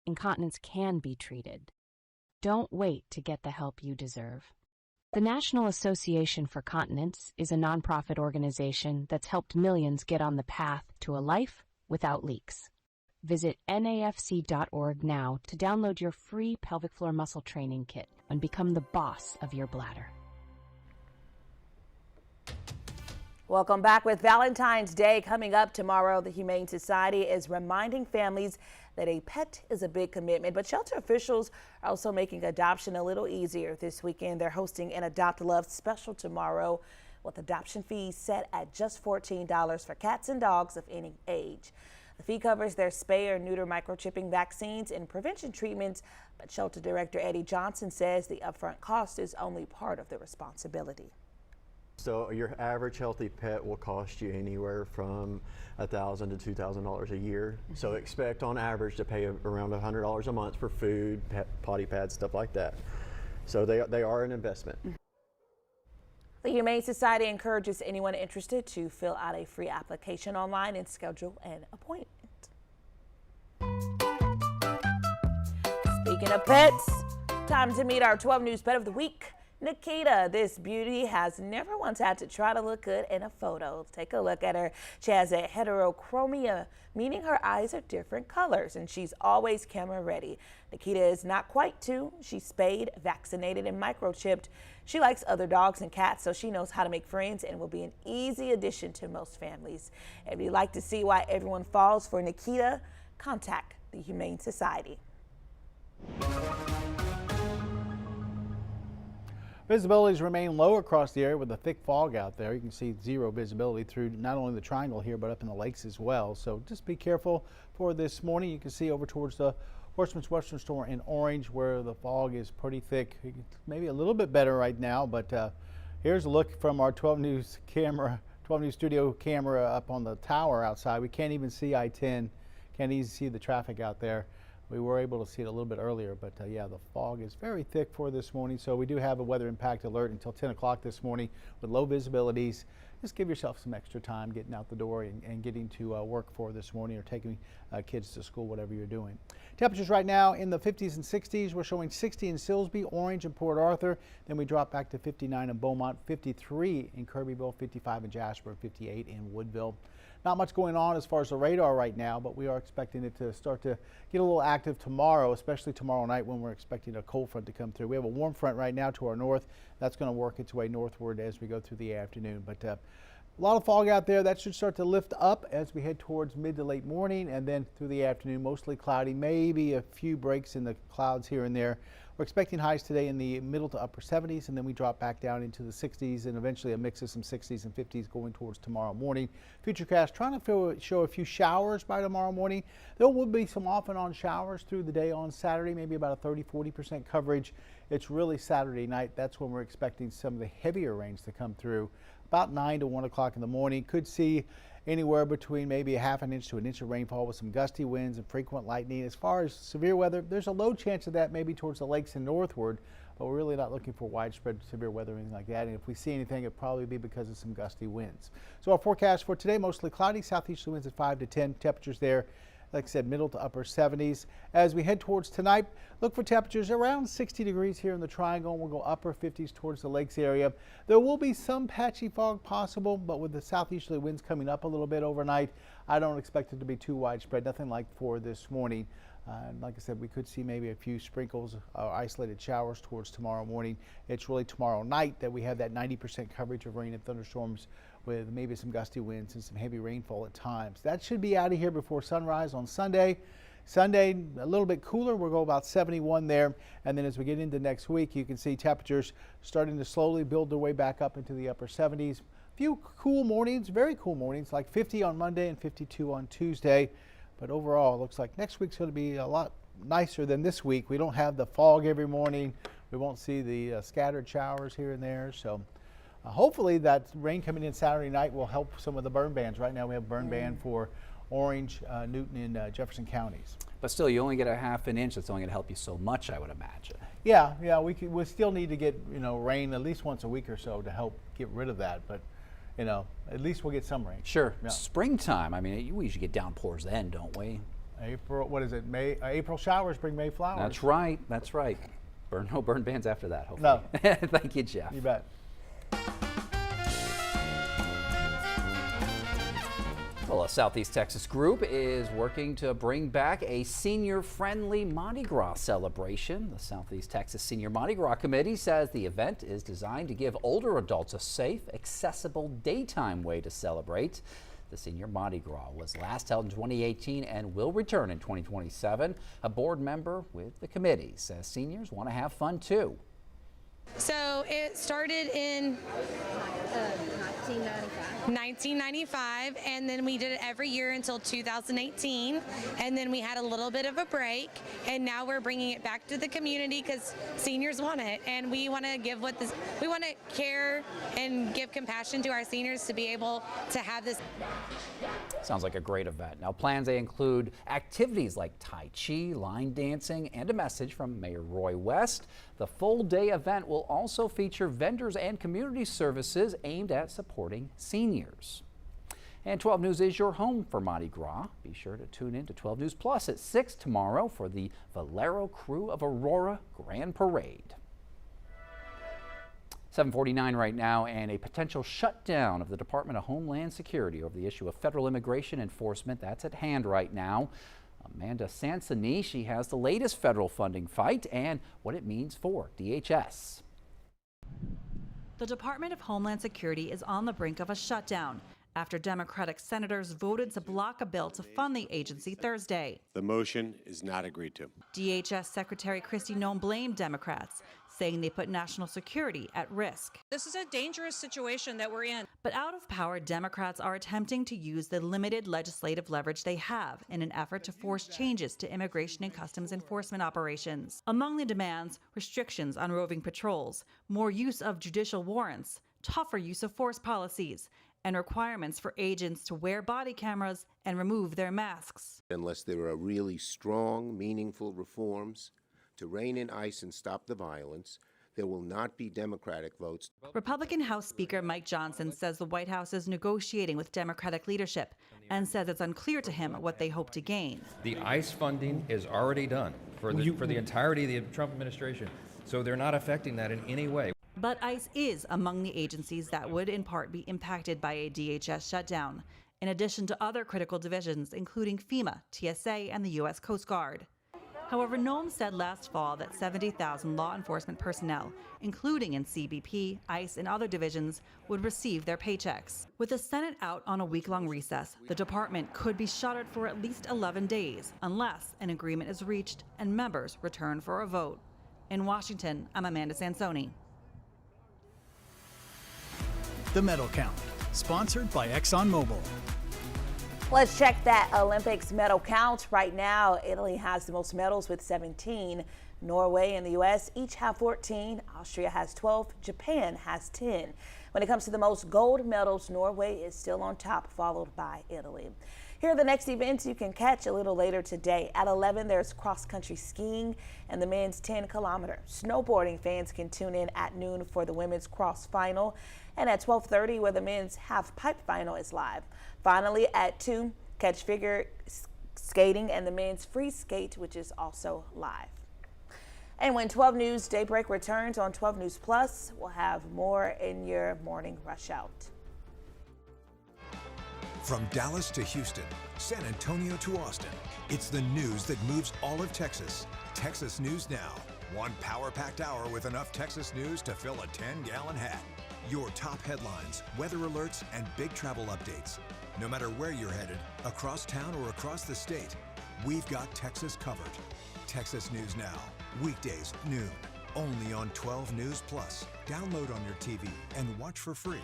Incontinence can be treated. Don't wait to get the help you deserve. The National Association for Continence is a nonprofit organization that's helped millions get on the path to a life without leaks. Visit nafc.org now to download your free pelvic floor muscle training kit and become the boss of your bladder. Welcome back. With Valentine's Day coming up tomorrow, the Humane Society is reminding families that a pet is a big commitment, but shelter officials are also making adoption a little easier this weekend. They're hosting an Adopt a Love special tomorrow with adoption fees set at just $14 for cats and dogs of any age. The fee covers their spay or neuter microchipping vaccines and prevention treatments, but shelter director Eddie Johnson says the upfront cost is only part of the responsibility. So your average healthy pet will cost you anywhere from $1,000 to $2,000 a year. So expect on average to pay around $100 a month for food, potty pads, stuff like that. So they are an investment. The Humane Society encourages anyone interested to fill out a free application online and schedule an appointment. Speaking of pets, time to meet our 12 News Pet of the Week. Nikita, this beauty, has never once had to try to look good in a photo. Take a look at her. She has a heterochromia, meaning her eyes are different colors, and she's always camera ready. Nikita is not quite 2. She's spayed, vaccinated, and microchipped. She likes other dogs and cats, so she knows how to make friends and will be an easy addition to most families. If you'd like to see why everyone falls for Nikita, contact the Humane Society. Visibilities remain low across the area with a thick fog out there. You can see 0 visibility through not only the triangle here, but up in the lakes as well. So just be careful for this morning. You can see over towards the Horseman's Western Store in Orange where the fog is pretty thick. Maybe a little bit better right now, but here's a look from our 12 News studio camera up on the tower outside. We can't even see I-10. Can't even see the traffic out there. We were able to see it a little bit earlier, but yeah, the fog is very thick for this morning. So we do have a weather impact alert until 10 o'clock this morning with low visibilities. Just give yourself some extra time getting out the door and getting to work for this morning, or taking kids to school, whatever you're doing. Temperatures right now in the 50s and 60s. We're showing 60 in Silsbee, Orange, and Port Arthur. Then we drop back to 59 in Beaumont, 53 in Kirbyville, 55 in Jasper, 58 in Woodville. Not much going on as far as the radar right now, but we are expecting it to start to get a little active tomorrow, especially tomorrow night when we're expecting a cold front to come through. We have a warm front right now to our north. That's going to work its way northward as we go through the afternoon. But a lot of fog out there. That should start to lift up as we head towards mid to late morning, and then through the afternoon, mostly cloudy, maybe a few breaks in the clouds here and there. We're expecting highs today in the middle to upper 70s, and then we drop back down into the 60s, and eventually a mix of some 60s and 50s going towards tomorrow morning. Futurecast trying to show a few showers by tomorrow morning. There will be some off and on showers through the day on Saturday, maybe about a 30-40% coverage. It's really Saturday night. That's when we're expecting some of the heavier rains to come through. About 9 to 1 o'clock in the morning. Could see anywhere between maybe a ½ inch to an inch of rainfall with some gusty winds and frequent lightning. As far as severe weather, there's a low chance of that maybe towards the lakes and northward, but we're really not looking for widespread severe weather or anything like that. And if we see anything, it'll probably be because of some gusty winds. So our forecast for today, mostly cloudy, southeasterly winds at 5 to 10. Temperatures there, like I said, middle to upper 70s. As we head towards tonight, look for temperatures around 60 degrees here in the triangle, and we'll go upper 50s towards the lakes area. There will be some patchy fog possible, but with the southeasterly winds coming up a little bit overnight, I don't expect it to be too widespread, nothing like for this morning. Like I said, we could see maybe a few sprinkles or isolated showers towards tomorrow morning. It's really tomorrow night that we have that 90% coverage of rain and thunderstorms with maybe some gusty winds and some heavy rainfall at times. That should be out of here before sunrise on Sunday. Sunday, a little bit cooler. We'll go about 71 there. And then as we get into next week, you can see temperatures starting to slowly build their way back up into the upper 70s. A few cool mornings, very cool mornings, like 50 on Monday and 52 on Tuesday. But overall, it looks like next week's going to be a lot nicer than this week. We don't have the fog every morning. We won't see the scattered showers here and there. So hopefully that rain coming in Saturday night will help some of the burn bans. Right now we have burn ban for Orange, Newton, and Jefferson counties. But still, you only get a ½ an inch. That's only going to help you so much, I would imagine. Yeah, we still need to get rain at least once a week or so to help get rid of that. But at least we'll get some rain. Sure. Yeah. Springtime. I mean, we usually get downpours then, don't we? April. What is it? May. April showers bring May flowers. That's right. That's right. No burn bans after that. Hopefully. No. Thank you, Jeff. You bet. Well, a Southeast Texas group is working to bring back a senior-friendly Mardi Gras celebration. The Southeast Texas Senior Mardi Gras Committee says the event is designed to give older adults a safe, accessible daytime way to celebrate. The Senior Mardi Gras was last held in 2018 and will return in 2027. A board member with the committee says seniors want to have fun too. So it started in 1995, and then we did it every year until 2018, and then we had a little bit of a break, and now we're bringing it back to the community because seniors want it, and we want to give we want to care and give compassion to our seniors to be able to have this. Sounds like a great event. Now, plans they include activities like Tai Chi, line dancing, and a message from Mayor Roy West. The full-day event will also feature vendors and community services aimed at supporting seniors. And 12 News is your home for Mardi Gras. Be sure to tune in to 12 News Plus at 6 tomorrow for the Valero Crew of Aurora Grand Parade. 7:49 right now, and a potential shutdown of the Department of Homeland Security over the issue of federal immigration enforcement. That's at hand right now. Amanda Sansoni, has the latest federal funding fight and what it means for DHS. The Department of Homeland Security is on the brink of a shutdown after Democratic senators voted to block a bill to fund the agency Thursday. The motion is not agreed to. DHS Secretary Kristi Noem blamed Democrats, saying they put national security at risk. This is a dangerous situation that we're in. But out of power, Democrats are attempting to use the limited legislative leverage they have in an effort to force changes to immigration and customs enforcement operations. Among the demands, restrictions on roving patrols, more use of judicial warrants, tougher use of force policies, and requirements for agents to wear body cameras and remove their masks. Unless there are really strong, meaningful reforms to rein in ICE and stop the violence, there will not be Democratic votes. Republican House Speaker Mike Johnson says the White House is negotiating with Democratic leadership and says it's unclear to him what they hope to gain. The ICE funding is already done for the entirety of the Trump administration, so they're not affecting that in any way. But ICE is among the agencies that would in part be impacted by a DHS shutdown, in addition to other critical divisions, including FEMA, TSA, and the U.S. Coast Guard. However, Noem said last fall that 70,000 law enforcement personnel, including in CBP, ICE, and other divisions, would receive their paychecks. With the Senate out on a week-long recess, the department could be shuttered for at least 11 days, unless an agreement is reached and members return for a vote. In Washington, I'm Amanda Sansoni. The Medal Count, sponsored by ExxonMobil. Let's check that Olympics medal count. Right now, Italy has the most medals with 17. Norway and the U.S. each have 14. Austria has 12. Japan has 10. When it comes to the most gold medals, Norway is still on top, followed by Italy. Here are the next events you can catch a little later today. At 11, there's cross-country skiing and the men's 10-kilometer. Snowboarding fans can tune in at noon for the women's cross final, and at 12:30, where the men's half-pipe final is live. Finally, at 2, catch figure skating and the men's free skate, which is also live. And when 12 News Daybreak returns on 12 News Plus, we'll have more in your morning rush out. From Dallas to Houston, San Antonio to Austin, it's the news that moves all of Texas. Texas News Now. One power-packed hour with enough Texas news to fill a 10-gallon hat. Your top headlines, weather alerts, and big travel updates. No matter where you're headed, across town or across the state, we've got Texas covered. Texas News Now, weekdays noon, only on 12 News Plus. Download on your TV and watch for free.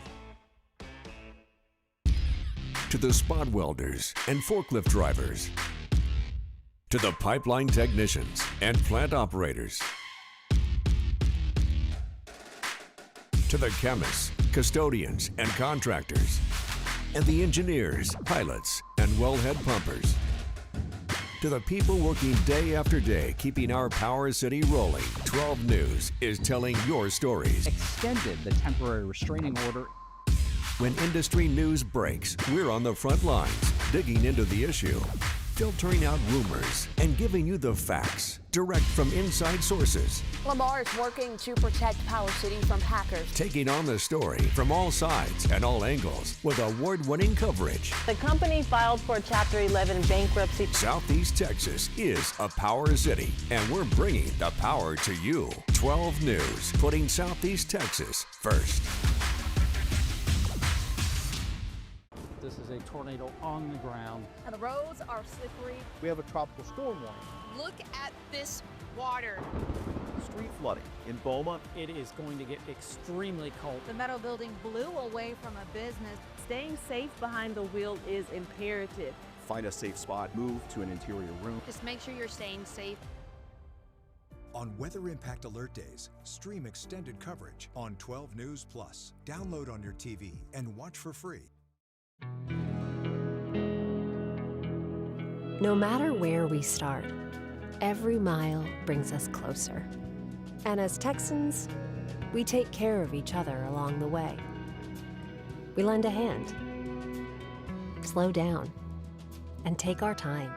To the spot welders and forklift drivers, to the pipeline technicians and plant operators, to the chemists, custodians, and contractors, and the engineers, pilots, and wellhead pumpers. To the people working day after day, keeping our Power City rolling, 12 News is telling your stories. Extended the temporary restraining order. When industry news breaks, we're on the front lines, digging into the issue, filtering out rumors, and giving you the facts, direct from inside sources. Lamar is working to protect Power City from hackers. Taking on the story from all sides and all angles with award-winning coverage. The company filed for Chapter 11 bankruptcy. Southeast Texas is a Power City, and we're bringing the power to you. 12 News, putting Southeast Texas first. This is a tornado on the ground. And the roads are slippery. We have a tropical storm warning. Look at this water. Street flooding in Beaumont. It is going to get extremely cold. The metal building blew away from a business. Staying safe behind the wheel is imperative. Find a safe spot, move to an interior room. Just make sure you're staying safe. On Weather Impact Alert Days, stream extended coverage on 12 News Plus. Download on your TV and watch for free. No matter where we start, every mile brings us closer. And as Texans, we take care of each other along the way. We lend a hand, slow down, and take our time.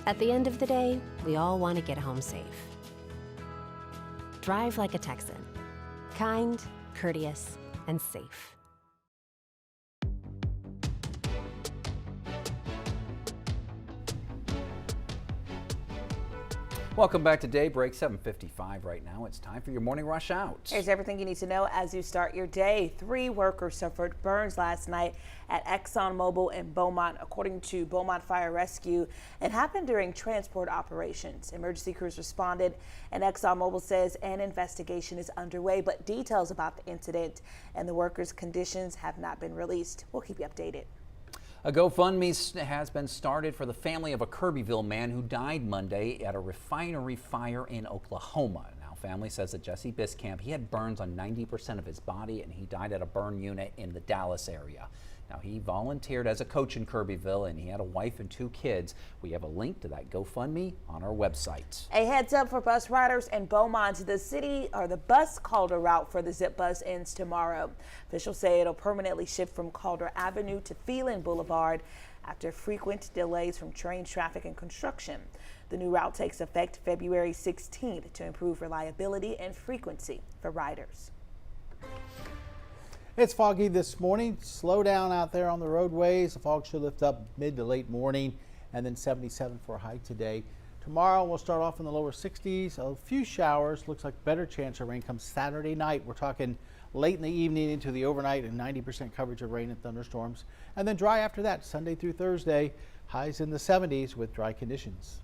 At the end of the day, we all want to get home safe. Drive like a Texan. Kind, courteous, and safe. Welcome back to Daybreak, 7:55 right now. It's time for your morning rush out. Here's everything you need to know as you start your day. 3 workers suffered burns last night at ExxonMobil in Beaumont, according to Beaumont Fire Rescue. It happened during transport operations. Emergency crews responded, and ExxonMobil says an investigation is underway, but details about the incident and the workers' conditions have not been released. We'll keep you updated. A GoFundMe has been started for the family of a Kirbyville man who died Monday at a refinery fire in Oklahoma. Now, family says that Jesse Biscamp, he had burns on 90% of his body, and he died at a burn unit in the Dallas area. Now, he volunteered as a coach in Kirbyville, and he had a wife and 2 kids. We have a link to that GoFundMe on our website. A heads up for bus riders in Beaumont. The bus Calder route for the Zip bus ends tomorrow. Officials say it'll permanently shift from Calder Avenue to Phelan Boulevard after frequent delays from train traffic and construction. The new route takes effect February 16th to improve reliability and frequency for riders. It's foggy this morning. Slow down out there on the roadways. The fog should lift up mid to late morning, and then 77 for a high today. Tomorrow we'll start off in the lower 60s. A few showers. Looks like better chance of rain comes Saturday night. We're talking late in the evening into the overnight, and 90% coverage of rain and thunderstorms. And then dry after that, Sunday through Thursday. Highs in the 70s with dry conditions.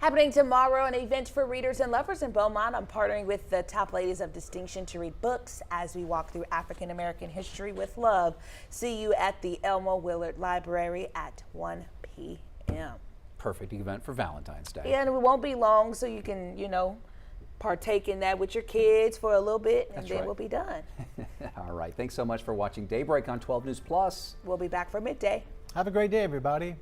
Happening tomorrow, an event for readers and lovers in Beaumont. I'm partnering with the top ladies of distinction to read books as we walk through African American history with love. See you at the Elmo Willard Library at 1 p.m. Perfect event for Valentine's Day. Yeah, and it won't be long, so you can, partake in that with your kids for a little bit, and then we'll be done. All right. Thanks so much for watching Daybreak on 12 News Plus. We'll be back for midday. Have a great day, everybody.